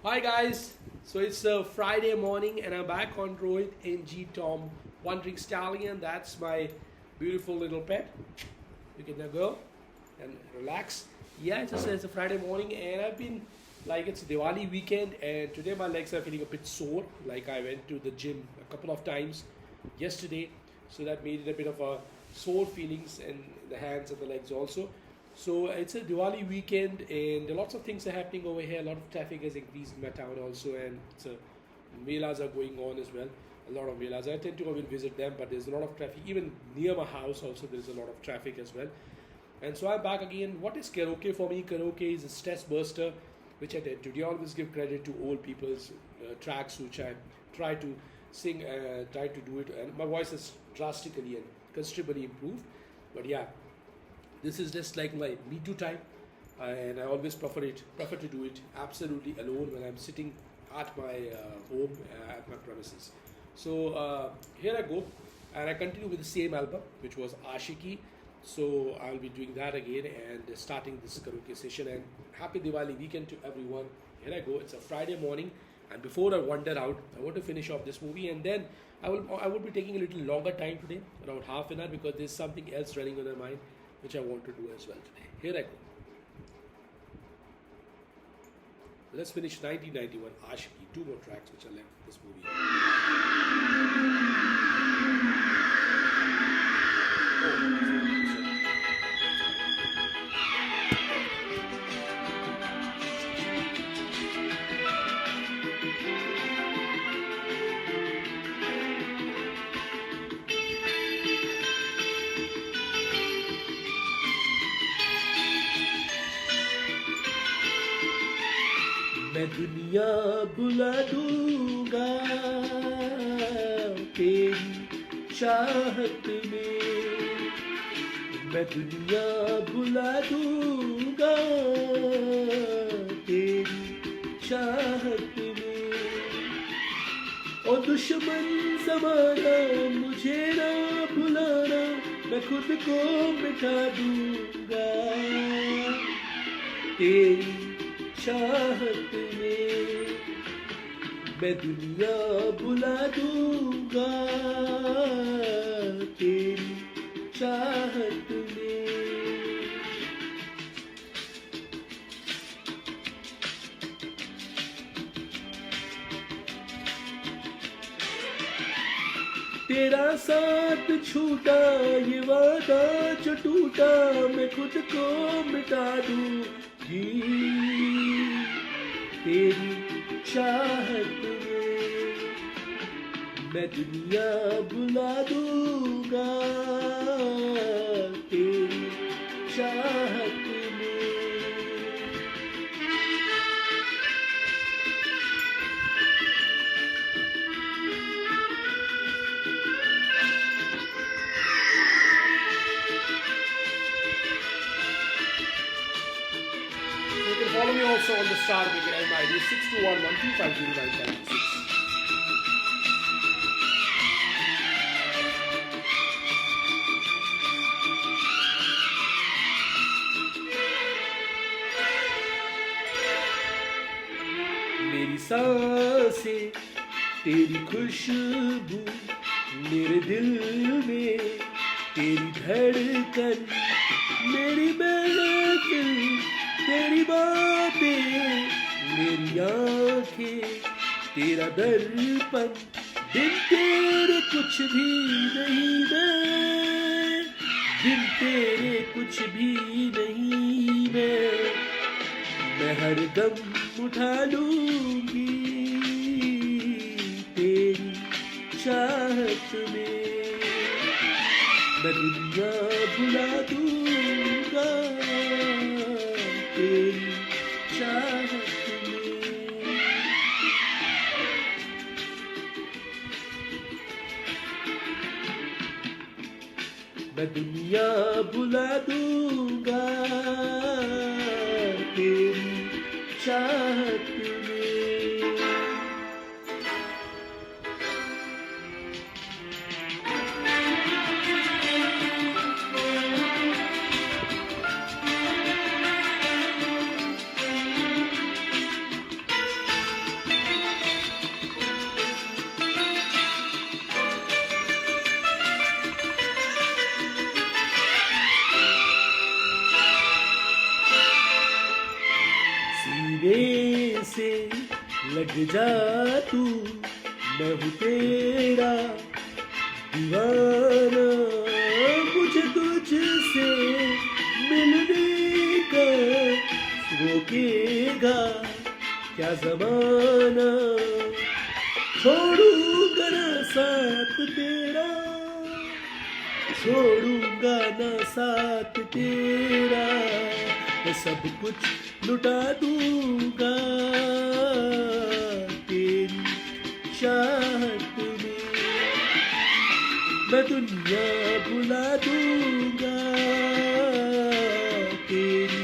Hi guys, so it's a Friday morning and I'm back on Rohit NG Tom Wandering Stallion. That's my beautiful little pet. You can now go and relax. Yeah, it's a Friday morning and I've been like it's Diwali weekend and today my legs are feeling a bit sore. Like I went to the gym a couple of times yesterday, so that made it a bit of a sore feelings in the hands and the legs also. So it's a Diwali weekend, and lots of things are happening over here. A lot of traffic has increased in my town also, and melas are going on as well. A lot of melas. I tend to go and visit them, but there's a lot of traffic. Even near my house, also there's a lot of traffic as well. And so I'm back again. What is karaoke for me? Karaoke is a stress buster, which I tend to do. I always give credit to old people's tracks, which I try to sing, try to do it, and my voice has drastically and considerably improved. But yeah, this is just like my me too time, and I always prefer to do it absolutely alone when I'm sitting at my home at my premises. So here I go, and I continue with the same album, which was Ashiki. So I'll be doing that again and starting this karaoke session. And happy Diwali weekend to everyone. Here I go. It's a Friday morning, and before I wander out, I want to finish off this movie, and then I will be taking a little longer time today, around half an hour, because there's something else running on my mind which I want to do as well today. Here I go. Let's finish 1991 Ashiki. Two more tracks which are left in this movie. मैं दुनिया बुला दूंगा तेरी चाहत में, मैं दुनिया बुला दूंगा तेरी चाहत में, और दुश्मन ज़माना मुझे ना भुलाना, मैं खुद को मिटा दूंगा तेरी चाहत में, मैं दुनिया बुला दूंगा तेरी चाहत में। तेरा साथ छूटा ये वादा जो टूटा, मैं खुद को मिटा दूंगी तेरी चाहत में, मैं दुनिया बुला दूंगा तेरी चाहत में। You can follow me also on the star wicket and my ID is 6211250956. मेरी सांसें तेरी खुशबू मेरे दिल में, तेरी धड़कन मेरी महफिल, तेरी बातें मेरी आँखें, तेरा दर्पण, बिन तेरे कुछ भी नहीं मैं, बिन तेरे कुछ भी नहीं मैं हर दम उठा लूंगी तेरी चाहत में, मैं दुनिया बुला दूंगा तेरी चाहत में। मैं दुनिया बुला दूंगा तेरी चाहत में। से लग जा तू, मैं हूँ तेरा दीवाना, मुझे तुझसे मिलने का रोकेगा क्या ज़माना, छोड़ूंगा ना साथ तेरा, छोड़ूंगा ना साथ तेरा, मैं सब कुछ लुटा दूंगा तेरी चाहत में, मैं दुनिया भुला दूंगा तेरी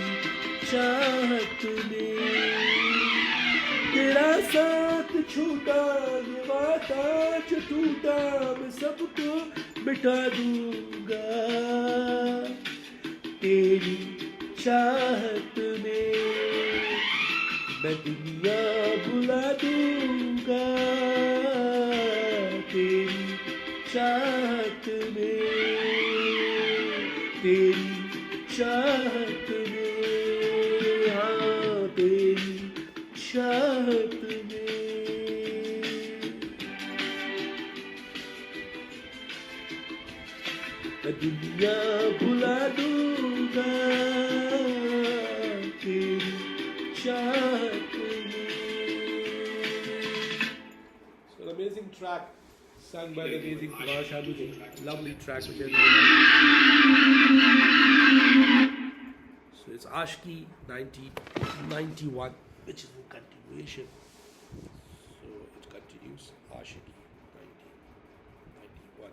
चाहत में, तेरा साथ छूटा ये वादा जो टूटा, मैं सबको मिटा दूंगा तेरी चाहत में, मैं दुनिया भुला दूंगा तेरी चाहत में, तेरी चाहत में, हाँ तेरी चाहत में। मैं दुनिया भुला दूंगा तेरी चाहत में। So an amazing track sung by the amazing Kumar Sanu. Lovely track which I So it's Ashki 1991, which is a continuation. So it continues Ashki 1991.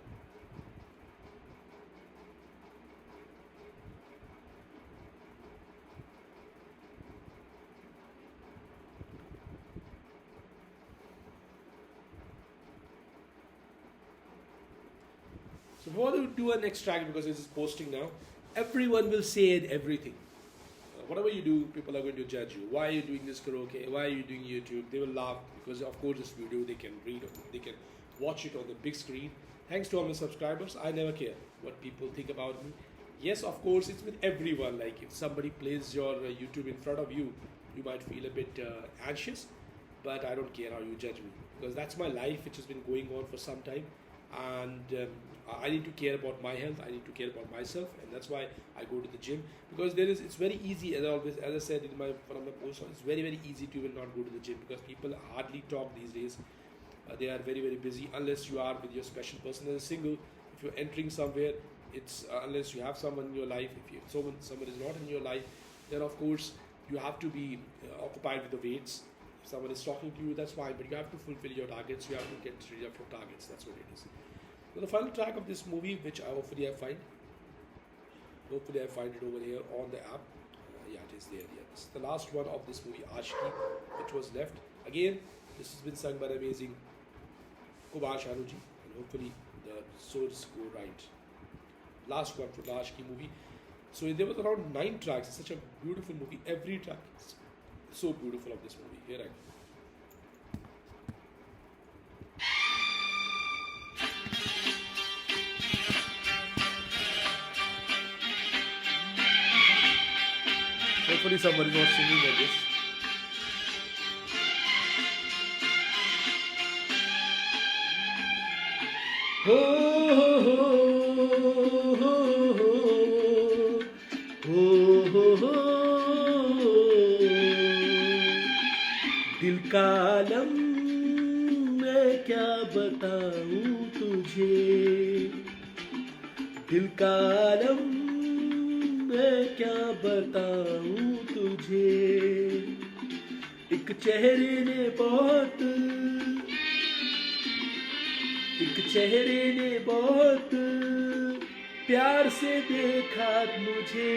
So before we do our next track, because this is posting now, everyone will say everything. Whatever you do, people are going to judge you. Why are you doing this karaoke? Why are you doing YouTube? They will laugh because of course this video they can read, they can watch it on the big screen. Thanks to all my subscribers. I never care what people think about me. Yes, of course, it's with everyone. Like if somebody plays your YouTube in front of you, you might feel a bit anxious, but I don't care how you judge me because that's my life, which has been going on for some time, and I need to care about my health. I need to care about myself, and that's why I go to the gym. Because it's very easy, as I said in one of my posts, it's very easy to even not go to the gym because people hardly talk these days. They are very busy unless you are with your special person as a single. If you're entering somewhere, it's unless you have someone in your life. If someone is not in your life, then of course you have to be occupied with the weights. If someone is talking to you, that's fine, but you have to fulfill your targets. You have to get rid of your targets. That's what it is. So the final track of this movie, which hopefully I find it over here on the app. Yeah, it is there. Yeah, this is the last one of this movie, Ashki, which was left. Again, this has been sung by the amazing Kumar Shanuji, and hopefully the swords go right. Last one from the Ashki movie. So there was around 9 tracks. It's such a beautiful movie. Every track is so beautiful of this movie. Here I go. Hopefully somebody is not singing like this. Ho ho ho ho ho ho दिल का आलम मैं क्या बताऊं तुझे, दिल का आलम मैं क्या बताऊं तुझे, एक चेहरे ने बहुत प्यार से देखा मुझे,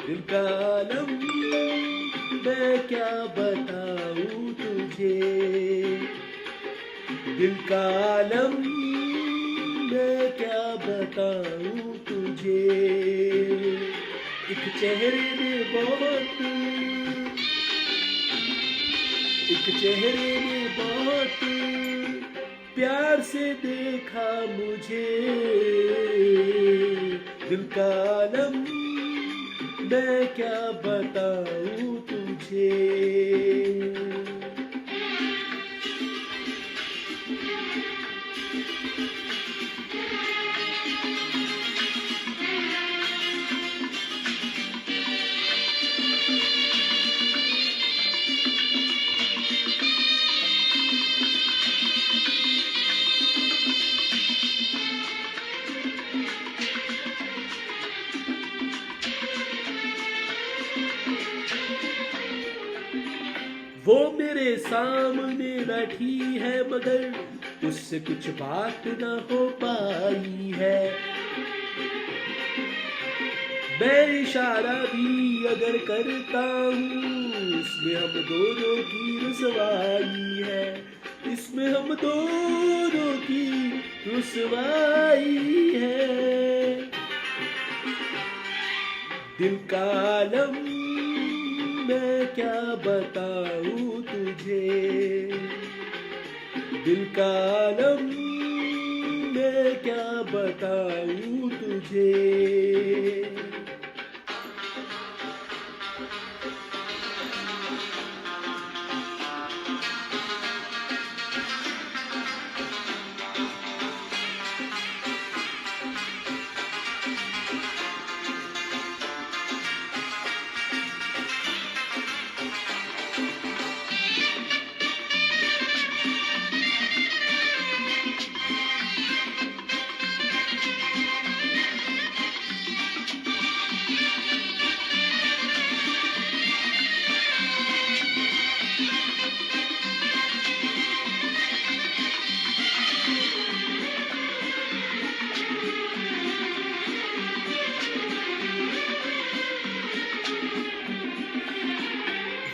दिल का आलम मैं क्या बताऊं तुझे, दिल का आलम मैं क्या बताऊं तुझे, एक चेहरे ने बहुत प्यार से देखा मुझे, दिल का आलम मैं क्या बताऊं तुझे। तुझे। वो मेरे सामने बैठी है मगर उससे कुछ बात ना हो पाई है। मैं इशारा भी अगर करता हूँ इसमें हम दोनों की रुसवाई है, इसमें हम दोनों की रुसवाई है। दिल का आलम मैं क्या बताऊं तुझे, दिल का आलम मैं क्या बताऊं तुझे।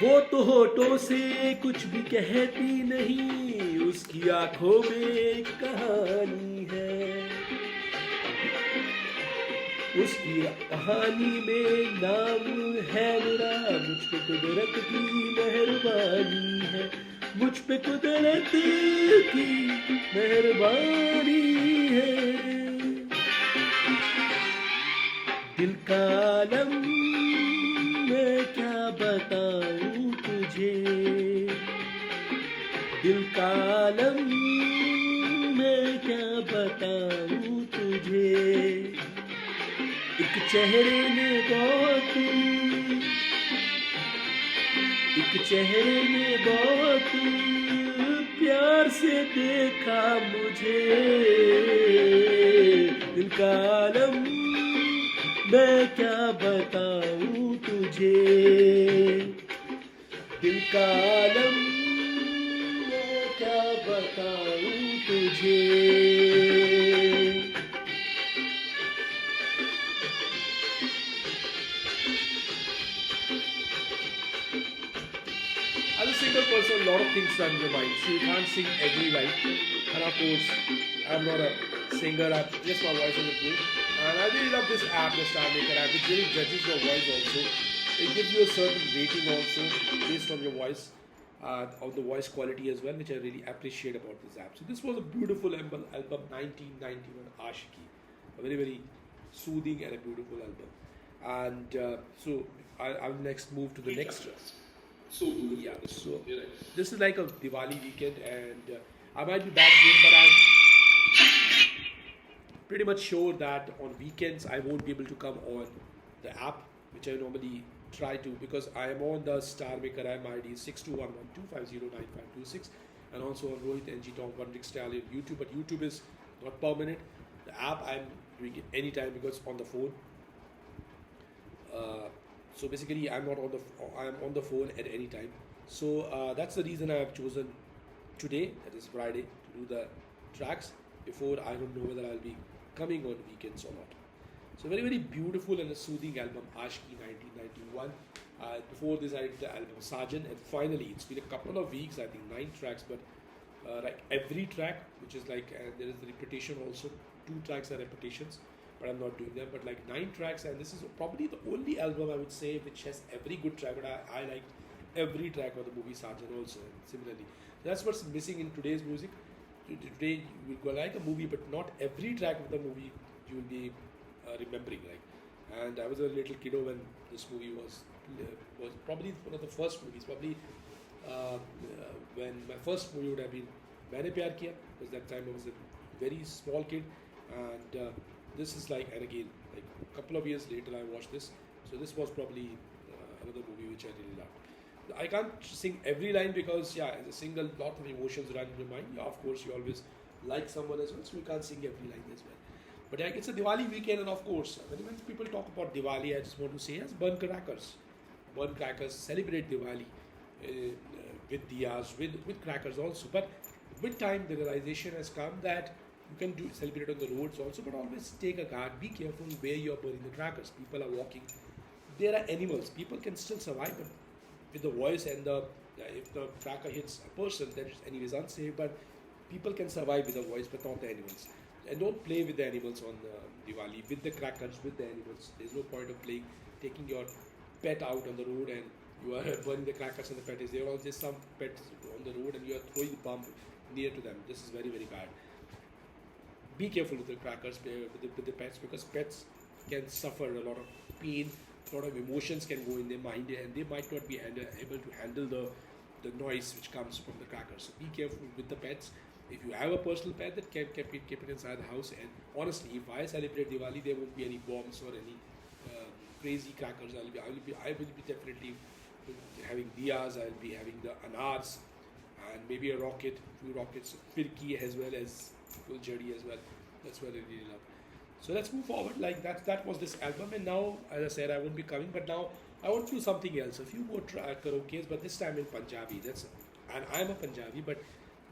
वो तो होठों से कुछ भी कहती नहीं, उसकी आंखों में एक कहानी है, उसकी कहानी में नाम है मेरा। मुझ पे कुदरत की मेहरबानी है, मुझ पे कुदरत की मेहरबानी है। दिल का आलम मैं क्या बताऊं तुझे, दिल का आलम मैं क्या बताऊं तुझे। एक चेहरे ने बहुत, एक चेहरे ने बहुत प्यार से देखा मुझे। दिल का आलम मैं क्या बताऊं तुझे, दिल का आलम मैं क्या बताऊं तुझे। As a single person, a lot of things run in your mind. So you can't sing every line. And of course, I'm not a singer. Just my voice is good. And I really love this app, the Star Maker app. It really judges your voice also. It gives you a certain rating also based on your voice, of the voice quality as well, which I really appreciate about this app. So this was a beautiful album 1991 Ashiki. A very, very soothing and a beautiful album. And I'll next move to the next. So beautiful. Yeah, so You're right. this is like a Diwali weekend, and I might be back soon, but I'm pretty much sure that on weekends I won't be able to come on the app, which I normally try to, because I am on the Star Maker app ID 6211250956, and also on Rohit NG Tom One Rick Stallion YouTube, but YouTube is not permanent. The app I'm doing it anytime because on the phone. So basically, I'm on the phone at any time. So that's the reason I have chosen today, that is Friday, to do the tracks. Before, I don't know whether I'll be coming on weekends or not. So very, very beautiful and a soothing album, Ashki 1991. Before this, I did the album Sajan, and finally, it's been a couple of weeks, I think 9 tracks, but like every track, which is like, there is the repetition also, 2 tracks are repetitions, but I'm not doing them, but like 9 tracks, and this is probably the only album I would say which has every good track, but I liked every track of the movie Sajan also, and similarly. That's what's missing in today's music. Today you will go like a movie, but not every track of the movie you will be remembering. Like, and I was a little kiddo when this movie was was probably one of the first movies. Probably when my first movie would have been Maine Pyar Kiya, because that time I was a very small kid, and this is like, and again, like a couple of years later, I watched this. So this was probably another movie which I really loved. I can't sing every line because yeah, as a single, lot of emotions run in your mind. Yeah, of course, you always like someone as well, so you can't sing every line as well. But yeah, it's a Diwali weekend, and of course, when people talk about Diwali, I just want to say yes, burn crackers, celebrate Diwali with diyas, with crackers also. But with time, the realization has come that you can do celebrate on the roads also, but always take a guard. Be careful where you are burning the crackers. People are walking. There are animals. People can still survive, but with the voice and the if the cracker hits a person, that is anyways unsafe. But people can survive with the voice, but not the animals. And don't play with the animals on Diwali, with the crackers, with the animals. There's no point of playing, taking your pet out on the road and you are burning the crackers and the pet is there. Or there's some pets on the road and you are throwing the bomb near to them. This is very, very bad. Be careful with the crackers, with the pets, because pets can suffer a lot of pain, a lot of emotions can go in their mind, and they might not be able to handle the noise which comes from the crackers. So be careful with the pets. If you have a personal pet, that keep it inside the house. And honestly, if I celebrate Diwali, there won't be any bombs or any crazy crackers. I will be definitely having diyas. I'll be having the anars and maybe a rocket, few rockets, firki as well as fuljadi as well. That's what I really love. So let's move forward. Like that was this album, and now, as I said, I won't be coming, but now I want to do something else. A few more karaoke's, but this time in Punjabi. And I'm a Punjabi, but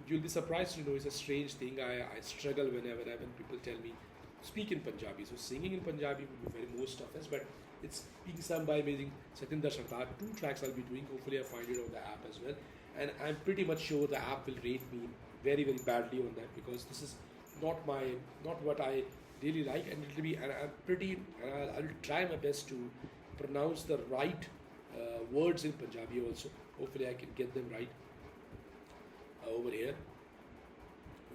you'll be surprised to know it's a strange thing. I struggle when people tell me speak in Punjabi. So singing in Punjabi would be very most of us, but it's being sung by amazing Satinder Sarkar. 2 tracks I'll be doing. Hopefully I find it on the app as well. And I'm pretty much sure the app will rate me very, very badly on that, because this is not what I really like, and it'll be, and I'll try my best to pronounce the right words in Punjabi also. Hopefully I can get them right over here,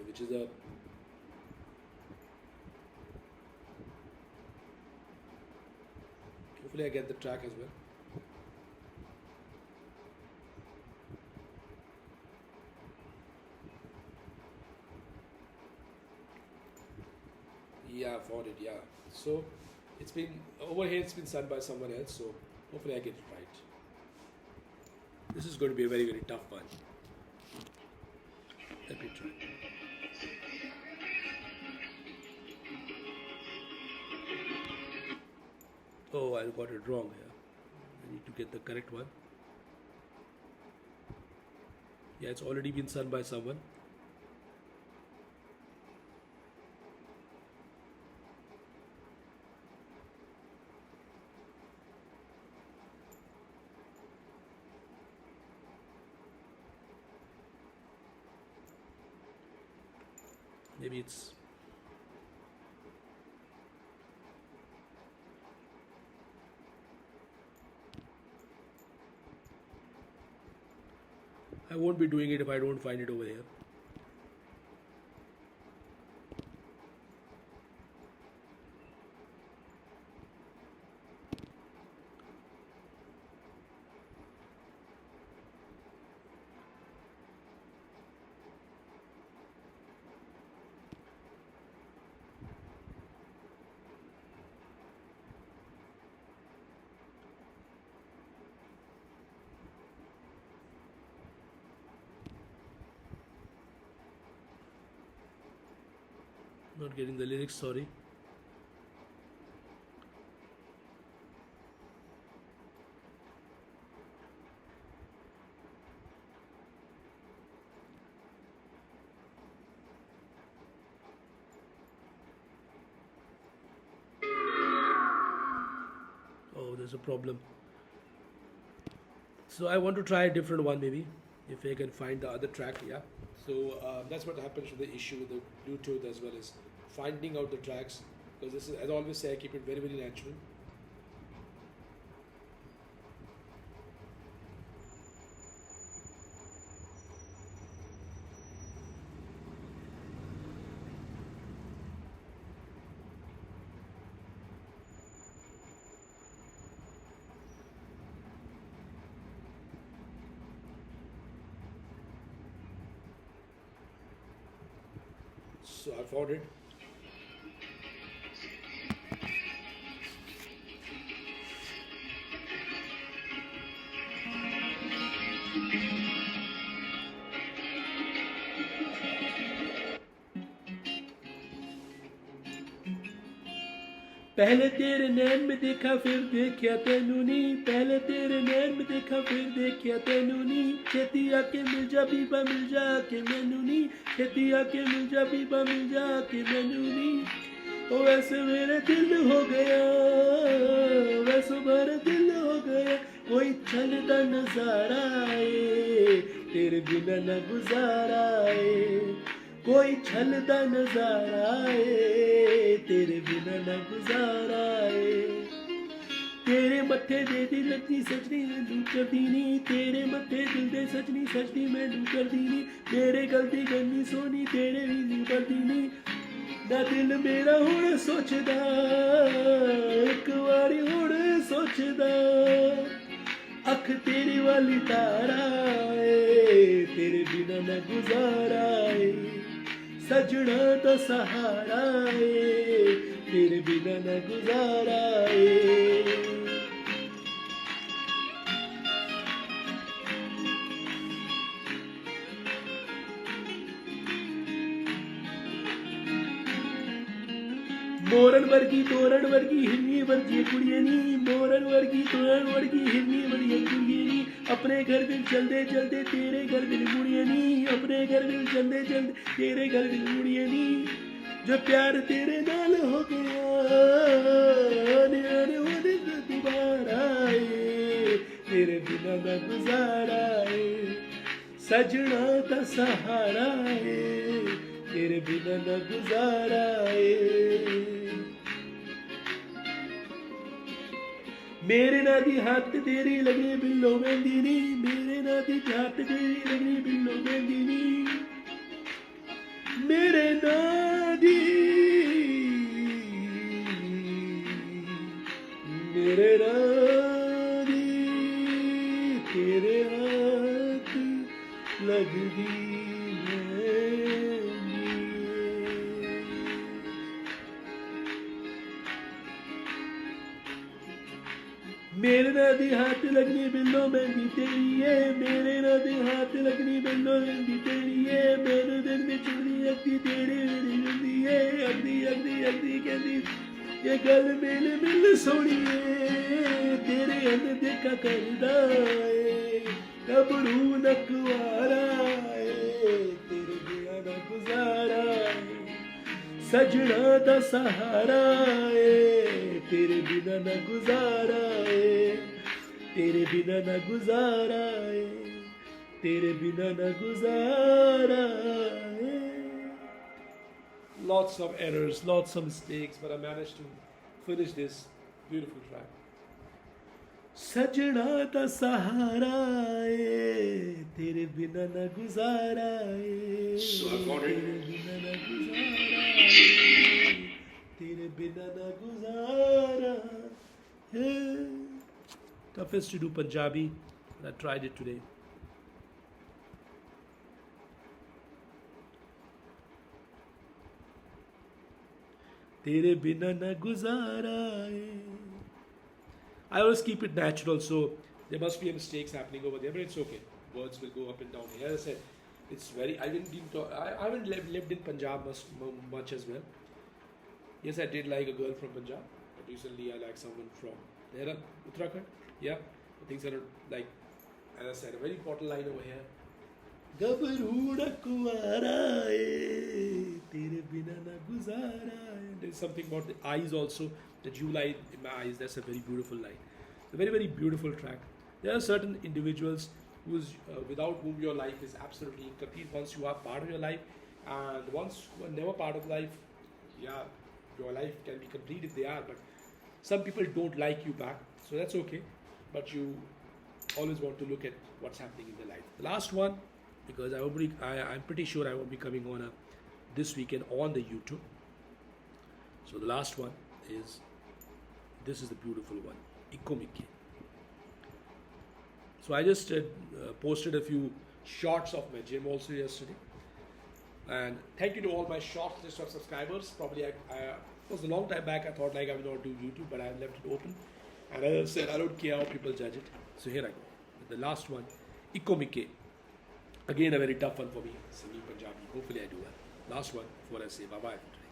which is a hopefully I get the track as well. Yeah, found it. Yeah. So it's been over here. It's been sung by someone else. So hopefully I get it right. This is going to be a very, very tough one. Let me try. Oh, I got it wrong here. I need to get the correct one. Yeah, it's already been sung by someone. Maybe it's I won't be doing it if I don't find it over here. Not getting the lyrics, sorry. Oh, there's a problem. So I want to try a different one, maybe, if I can find the other track. Yeah. So that's what happens with the issue with the Bluetooth as well as finding out the tracks. Because this is, as I always say, I keep it very, very natural. So I found it. पहले तेरे नैन में देखा फिर देखा तेनू नी, पहले तेरे नैन में देखा फिर देखा तेनू नी, छेती आके मिल जा बीबा मिल जा के मैनू नी, छेती आके मिल जा बीबा मिल जा के मैनू नी। ओ वैसे मेरे दिल हो गया, वैसे मेरा दिल हो गया, कोई चलता नजारा है तेरे बिना न गुजारा है, कोई छलदा नजारा है तेरे बिना न गुजारा है। तेरे मत्थे दे दी लगनी सजनी मैनू करदी नी, तेरे मत्थे दिल दे सजनी सजनी मैनू करदी नी, मेरे गलती गन्नी सोनी तेरे भी नहीं करदी नी। ना दिल मेरा हुण सोचदा, एक वारी हुण सोचदा, अख तेरी वाली तारा है तेरे बिना न गुजारा है, सजना तो सहारा है तेरे बिना न गुजारा है। मोरन वर्गी तोरण वर्गी हिरनी वर्गी कुड़िए नी, मोरन वर्गी तोरण वर्गी हिरनी वर्गी कुड़िए नी, अपने घर दिल चलदे चलदे तेरे घर दिल मुड़िए नी, अपने घर दिल चलदे चलदे तेरे घर दिल मुड़िए नी। जो प्यार तेरे नाल हो गया वो दिन दोबारा है तेरे बिना न गुजारा है, सजना का सहारा है तेरे बिना न गुजारा है। मेरे ना दी हाथ तेरी लगनी बिल्लो मेहंदी नी, मेरे ना दी हाथ तेरी लगनी बिल्लो मेहंदी नी, मेरे ना दी मेरे ना दी तेरे हाथ लगदी मेरे ना दी हाथ लगनी बिल्लो मेहंदी तेरी है, मेरे ना दी हाथ लगनी बिल्लो मेहंदी तेरी है, मेरे दिल में चुनी अगदी तेरी मेरी जिंदी है, अगदी अगदी अगदी कहती ये गल मिल मिल सोनिए तेरे अंदर देखा करदा है, कबड़ू नकवारा है तेरे बिना न गुजारा है, सजना दा सहारा है तेरे बिना न गुजारा है, तेरे बिना न गुजारा है, तेरे बिना न गुजारा है। Lots of errors, lots of mistakes, but I managed to finish this beautiful track. सजना दा सहारा है तेरे बिना न गुजारा है, तेरे बिना न गुजारा है, तेरे बिना न गुजारा है। Toughest to do Punjabi, and I tried it today. तेरे बिना न गुजारा है। I always keep it natural, so there must be mistakes happening over there, but it's okay. Words will go up and down. As I said, it's very. I haven't lived in Punjab much as well. Yes, I did like a girl from Punjab, but recently I like someone from there, Uttarakhand. Yeah, things are like, as I said, a very important line over here. Gabruda kuara tere bina na guzara. There's something about the eyes also, the July in my eyes. That's a very beautiful line. It's a very, very beautiful track. There are certain individuals without whom your life is absolutely incomplete. Once you are part of your life, and once you are never part of life, yeah, your life can be complete if they are. But some people don't like you back, so that's okay. But you always want to look at what's happening in their life. The last one, because I'm pretty sure I won't be coming on this weekend on the YouTube. So the last one is, this is the beautiful one, Ikomike. So I just posted a few shots of my gym also yesterday. And thank you to all my short list of subscribers. Probably it was a long time back. I thought like I would not do YouTube, but I left it open. And as I said, I don't care how people judge it. So here I go. The last one, Ikomike. Again, a very tough one for me, singing Punjabi. Hopefully, I do well. Last one before I say bye bye for today.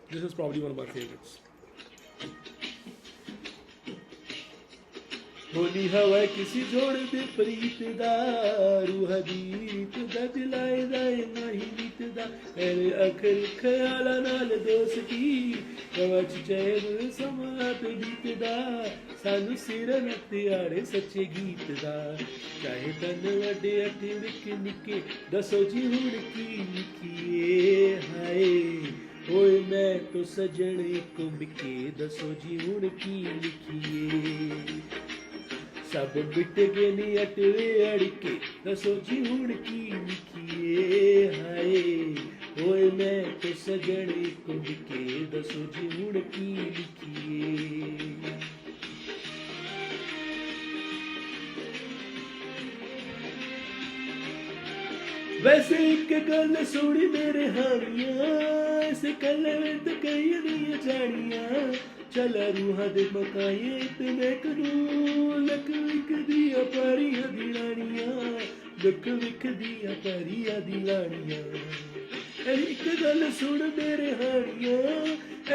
This is probably one of my favorites. होनी हवा किसी जोड़ दे प्रीत दा रूह दीत दा दिलाए दाए नहीं नीत दा मेरे अखर ख्याला नाल दोस्ती कवच चैन समात बीत दा सानू सिर नत्यारे सच्चे गीत दा चाहे तन वड्डे अते निक्के निक्के दसो जी हुण की लिखिए हाय ओए मैं तो सजन को मिके दसो जी हुण की लिखिए सब बिट गए नी अटवे अड़के दसो जी हुण की लिखिए हाय ओए मैं तो सजन को मिके दसो जी हुण की लिखिए वैसे एक गल सुनी मेरे हानियां इसे कल विद कई नहीं जानियां चल रूह दे मकाए इतने करू लक विक दिया परिया दिलानियां लक विक दिया परिया दिलानियां एक गल सुन मेरे हानियां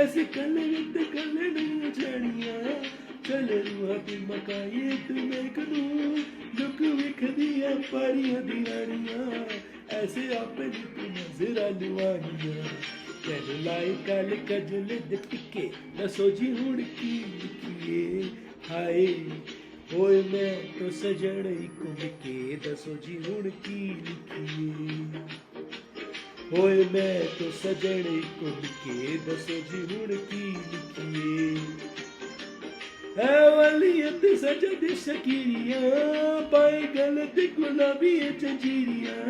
ऐसे कल विद कल नहीं जानियां चल रूह दे मकाए इतने करू लक विक दिया परिया दिलानियां ऐसे अपनी तू नजर लुआनियां तेन लाई कल कजल दे टिके दसो जी हुण की लिखिए हाय ओए मैं तो सजन को मिके दसो जी हुण की लिखिए ओए मैं तो सजन को मिके दसो जी हुण की लिखिए है वलियत सजद शकीरियां पाए गलत गुलाबी जंजीरियां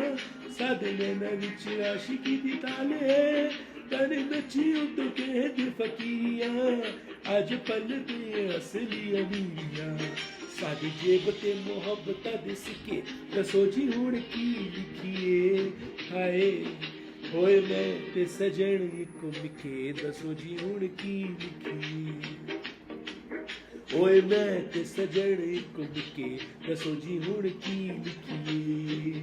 साधने न विच आशिकी दी ताले तने नची उद के दे फकीरियां आज पल दे असली अमीरियां साडी जेब ते मोहब्बत दे सिके दसो जी हुण की लिखिए हाय होए मैं ते सजन को मिके दसो जी हुण की लिखिए ओए मैं ते सजन को मिके दसो जी हुण की लिखिए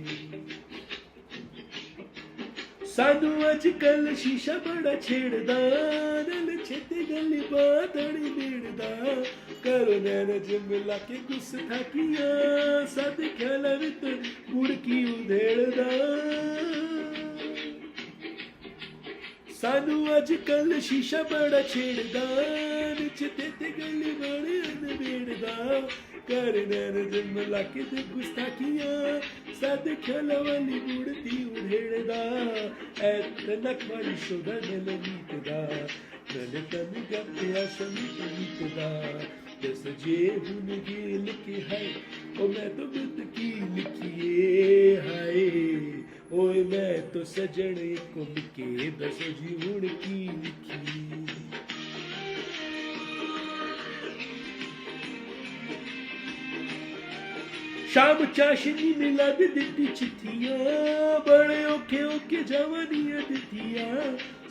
सानू अजकल शीशा बड़ा छेड़दा दिल छेती गली बादड़ी बेड़दा करो नैन जिमला के गुस थाकियां सद ख्याल वित मुड़की उधेड़दा सानू अजकल शीशा बड़ा छेड़दा छेती गली बड़े बेड़दा कर नैन जिमला के गुस्ताखियां सद ख्याल वाली मुड़ती उधेड़दा नक वाली शोधा नल मीतदा नल तन गप्या शमीत मीतदा जस जे हुन गेल के है ओ मैं तो बित की लिखिए हाय ओए मैं तो सजन को मिके दसो जी हुण की लिखिए शाम चाशनी मिला दे दित्ती चिट्ठियां बड़े औखे औखे जवानियां दित्तियां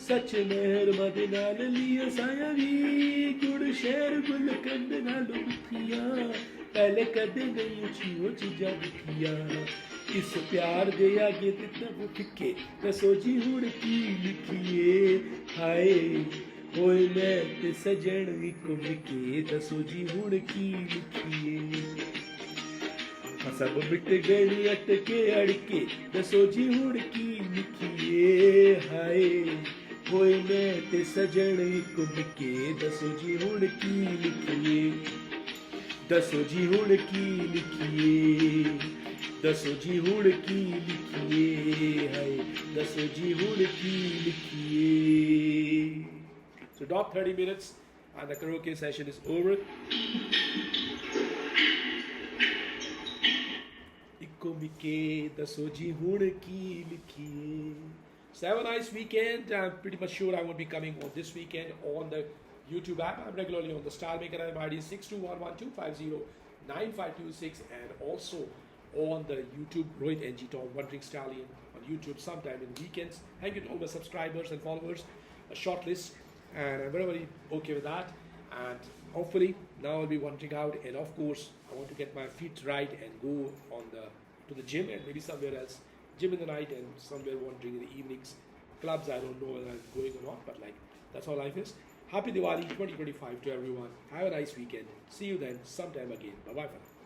सच मेहर मदे नाल लिया साया वी गुड़ शहर गुलकंद नाल मिठियां पहले कदे नहीं उची चीजां दिखियां इस प्यार दे आगे दित्ता वो फिके दसो जी हुण की लिखिए हाय ओए मैं ते सजन को मिके दसो जी हुण की लिखिए सब मिट गई अटके अड़के दसो जी हुण की लिखिए हाय होए मैं ते सजन को मिके दसो जी हुण की लिखिए दसो जी हुण की लिखिए दसो जी हुण की लिखिए हाय दसो जी हुण की लिखिए So drop 30 minutes and the karaoke session is over. Mikke daso ji hun ki likhiye. So have a nice weekend. I'm pretty much sure I won't be coming on this weekend on the YouTube app. I'm regularly on the Star Maker. I'm ID 621125095526 and also on the YouTube Rohit NG Tom Wandering Stallion on YouTube sometime in weekends. Thank you to all my subscribers and followers. A short list, and I'm very, very okay with that. And hopefully now I'll be wandering out, and of course I want to get my feet right and go on to the gym and maybe somewhere else. Gym in the night and somewhere wandering in the evenings. Clubs, I don't know whether I'm going or not, but like that's how life is. Happy Diwali 2025 to everyone. Have a nice weekend. See you then sometime again. Bye bye for now.